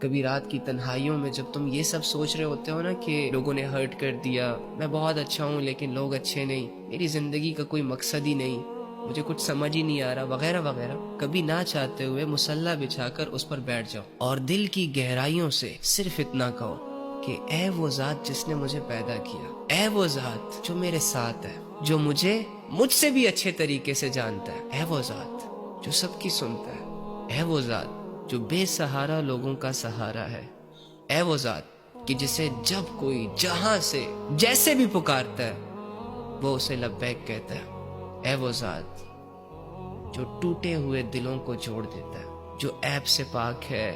کبھی رات کی تنہائیوں میں جب تم یہ سب سوچ رہے ہوتے ہو نا کہ لوگوں نے ہرٹ کر دیا، میں بہت اچھا ہوں لیکن لوگ اچھے نہیں، میری زندگی کا کوئی مقصد ہی نہیں، مجھے کچھ سمجھ ہی نہیں آ رہا وغیرہ وغیرہ، کبھی نہ چاہتے ہوئے مسلح بچھا کر اس پر بیٹھ جاؤ اور دل کی گہرائیوں سے صرف اتنا کہو کہ اے وہ ذات جس نے مجھے پیدا کیا، اے وہ ذات جو میرے ساتھ ہے، جو مجھ سے بھی اچھے طریقے سے جانتا ہے، اے وہ ذات جو سب کی سنتا ہے، اے وہ ذات جو بے سہارا لوگوں کا سہارا ہے، اے وہ ذات کہ جسے جب کوئی جہاں سے جیسے بھی پکارتا ہے وہ اسے لبیک کہتا ہے، اے وہ ذات جو ٹوٹے ہوئے دلوں کو جوڑ دیتا ہے، جو عیب سے پاک ہے،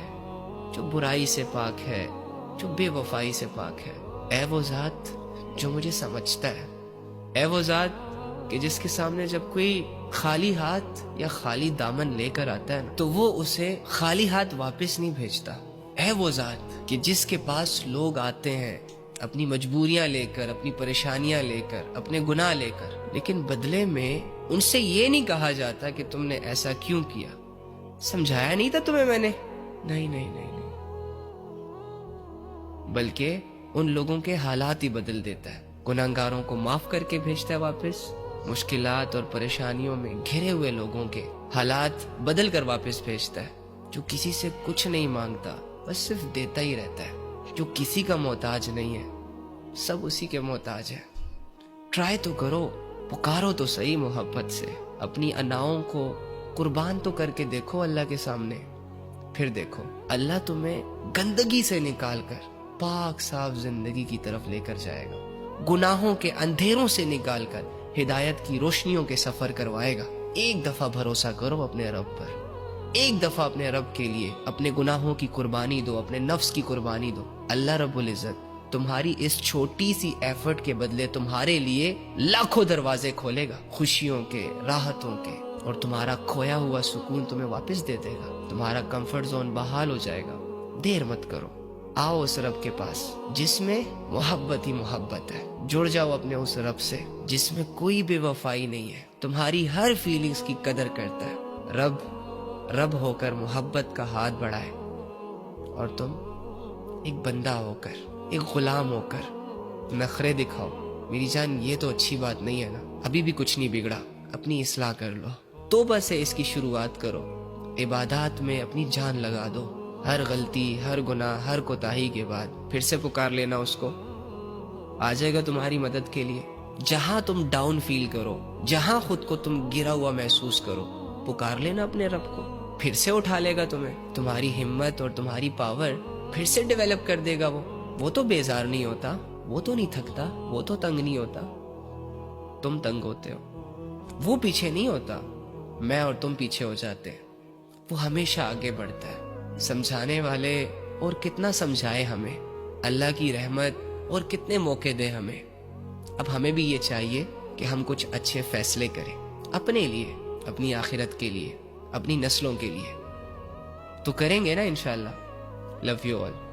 جو برائی سے پاک ہے، جو بے وفائی سے پاک ہے، اے وہ ذات جو مجھے سمجھتا ہے، اے وہ ذات کہ جس کے سامنے جب کوئی خالی ہاتھ یا خالی دامن لے کر آتا ہے تو وہ اسے خالی ہاتھ واپس نہیں بھیجتا، اے وہ ذات کہ جس کے پاس لوگ آتے ہیں اپنی مجبوریاں لے کر، اپنی پریشانیاں لے کر، اپنے گناہ لے کر، لیکن بدلے میں ان سے یہ نہیں کہا جاتا کہ تم نے ایسا کیوں کیا، سمجھایا نہیں تھا تمہیں میں نے، نہیں نہیں نہیں نہیں، بلکہ ان لوگوں کے حالات ہی بدل دیتا ہے، گناہگاروں کو معاف کر کے بھیجتا ہے واپس، مشکلات اور پریشانیوں میں گھرے ہوئے لوگوں کے حالات بدل کر واپس بھیجتا ہے، جو کسی سے کچھ نہیں مانگتا بس صرف دیتا ہی رہتا ہے، جو کسی کا محتاج نہیں ہے، سب اسی کے محتاج ہے۔ ٹرائی تو کرو، پکارو تو صحیح محبت سے، اپنی اناؤں کو قربان تو کر کے دیکھو اللہ کے سامنے، پھر دیکھو اللہ تمہیں گندگی سے نکال کر پاک صاف زندگی کی طرف لے کر جائے گا، گناہوں کے اندھیروں سے نکال کر ہدایت کی روشنیوں کے سفر کروائے گا۔ ایک دفعہ بھروسہ کرو اپنے رب پر، ایک دفعہ اپنے رب کے لیے اپنے گناہوں کی قربانی دو، اپنے نفس کی قربانی دو، اللہ رب العزت تمہاری اس چھوٹی سی ایفرٹ کے بدلے تمہارے لیے لاکھوں دروازے کھولے گا، خوشیوں کے، راحتوں کے، اور تمہارا کھویا ہوا سکون تمہیں واپس دے دے گا، تمہارا کمفرٹ زون بحال ہو جائے گا۔ دیر مت کرو، آؤ اس رب کے پاس جس میں محبت ہی محبت ہے، جڑ جاؤ اپنے اس رب سے جس میں کوئی بے وفائی نہیں ہے، تمہاری ہر فیلنگز کی قدر کرتا ہے، رب ہو کر محبت کا ہاتھ بڑھائے اور تم ایک بندہ ہو کر، ایک غلام ہو کر نخرے دکھاؤ۔ میری جان یہ تو اچھی بات نہیں ہے نا، ابھی بھی کچھ نہیں بگڑا، اپنی اصلاح کر لو، توبہ سے اس کی شروعات کرو، عبادات میں اپنی جان لگا دو، ہر غلطی، ہر گناہ، ہر کوتاہی کے بعد پھر سے پکار لینا اس کو، آ جائے گا تمہاری مدد کے لیے۔ جہاں تم ڈاؤن فیل کرو، جہاں خود کو تم گرا ہوا محسوس کرو، پکار لینا اپنے رب کو، پھر سے اٹھا لے گا تمہیں، تمہاری ہمت اور تمہاری پاور پھر سے ڈیولپ کر دے گا۔ وہ تو بیزار نہیں ہوتا، وہ تو نہیں تھکتا، وہ تو تنگ نہیں ہوتا، تم تنگ ہوتے ہو، وہ پیچھے نہیں ہوتا، میں اور تم پیچھے ہو جاتے ہیں، وہ ہمیشہ آگے بڑھتا ہے۔ سمجھانے والے اور کتنا سمجھائے ہمیں، اللہ کی رحمت اور کتنے موقع دے ہمیں، اب ہمیں بھی یہ چاہیے کہ ہم کچھ اچھے فیصلے کریں اپنے لیے، اپنی آخرت کے لیے، اپنی نسلوں کے لیے، تو کریں گے نا انشاءاللہ۔ Love you all.